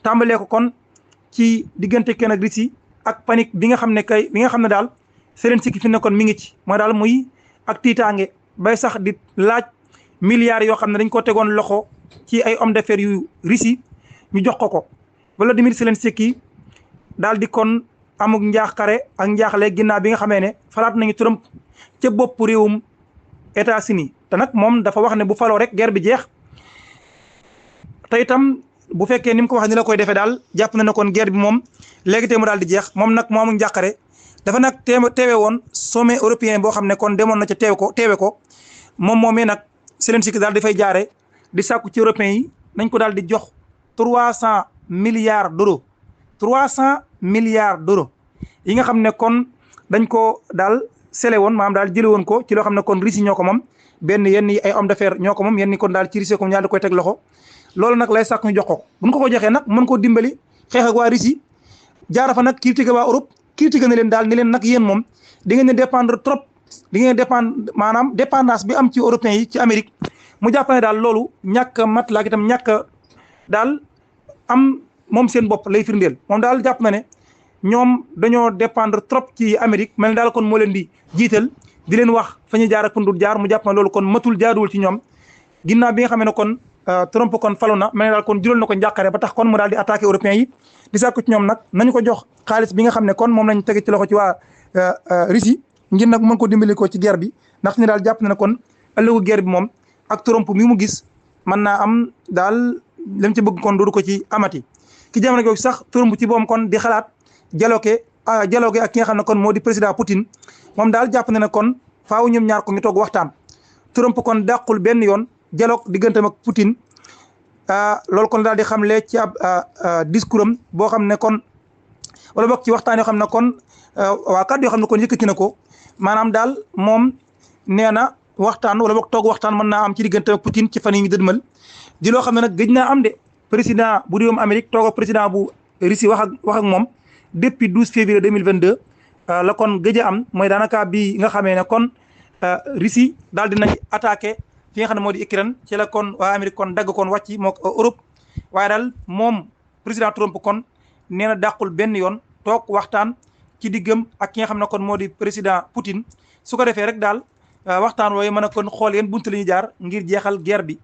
tàmbalee ko kon ci diggante kenn ak Russie ak panique bi nga xam ne daal Zelensky fi ne kon mi ngi ci mooy daal muy ak tiitaange bay sax di laaj milliards yoo xam ne dañ ko tegoon loxo ci ay hommes d'affaires yu Russie ñu jox ko Volodymyr Zelensky daal di kon amuk njaaxare ak njaaxle ginnaaw bi nga xamee ne falaat nañu Trump ca bopp réewum États-Unis te nag moom dafa wax ne bu faloo rek guerre bi jeex te itam bu fekkee ni mu ko waxee ni la koy defee daal jàpp na ne kon guerre bi moom léegi te mu daal di jeex moom nag moo amuk njaaxare dafa nag teewe woon sommet européen boo xam ne kon demoon na ca teewe ko moom moomee nag Zelensky daal di fay jaare di sàkku ci européens yi nañ ko daal di jox 300 milliards d'euros 300 milliards d'euros yi nga xam ne kon dañ ko daal sele woon maanaam daal jële woon ko ci loo xam ne kon Russie ñoo ko moom benn yenn yi ay hommes d'affaires ñoo ko moom yenn yi kon daal ci Russie comme ñaar di koy teg loxo loolu nag lay sàkk ñu jox ko buñ ko joxee nag mën koo dimbali xeex ak waa Russie jaara fa nag critiquer waa Europe critiquer na leen daal ni leen nag yéen moom di ngeen dépendre trop di ngeen dépendre maanaam dépendance bi am ci européens yi ci Amérique mu jàpp ne daal loolu ñàkk mat la ak itam ñàkk daal am moom seen bopp lay firndeel moom daal jàpp na ne ñoom dañoo dépendre trop ci Amérique mel ni daal kon moo leen di jiital di leen wax fa ñuy jaar ak fu dul jaar mu jàpp na loolu kon matul jaaduwul ci ñoom ginnaaw bi nga xam ne kon Trump kon falu na mel ni daal kon jural na ko njàqare ba tax kon mu daal di attaqué européens yi di sàkku ci ñoom nag nañu ko jox xaalis bi nga xam ne kon moom lañ tege ci loxo ci waa Russie ngir nag mën ko dimbali ko ci guerre bi ndax ñu daal jàpp na ne kon ëllëgu guerre bi moom ak Trump mi mu gis mën naa am daal lam ci bëgg kon doodu ko ci amati ki jamono jooju sax Trump ci boom kon di xalaat dialogue ak ki nga xam ne kon moo di président Poutine moom daal jàpp na ne kon faaw ñoom ñaar ko ñu toog waxtaan Trump kon dàqul benn yoon dialogue digganteem ak Poutine loolu kon daal di xamle ci ab discours am boo xam ne kon wala bokk ci waxtaan yoo xam ne kon waa kàddu yoo xam ne kon yëkkati na ko maanaam daal moom nee na waxtaan wala bokk toog waxtaan mën naa am ci diggante ak Poutine ci fan yi ñu dëdmal di loo xam ne nag gëj naa am de président bu réewum Amérique toog ak président bu Russie wax ak moom depuis 12 février 2022 la kon gëj a am mooy daanaka bi nga xamee ne kon Russie daal dinañ attaqué fi nga xam ne moo di Ukraine ci la kon waa Amérique kon dagg kon wàcc moo Europe waaye daal moom président Trump kon nee na dàqul benn yoon toog waxtaan ci diggam ak ki nga xam ne kon moo di président Poutine su ko defee rek daal waxtaan wooyu mën a kon xool yeen buntu la ñuy jaar ngir jeexal guerre bi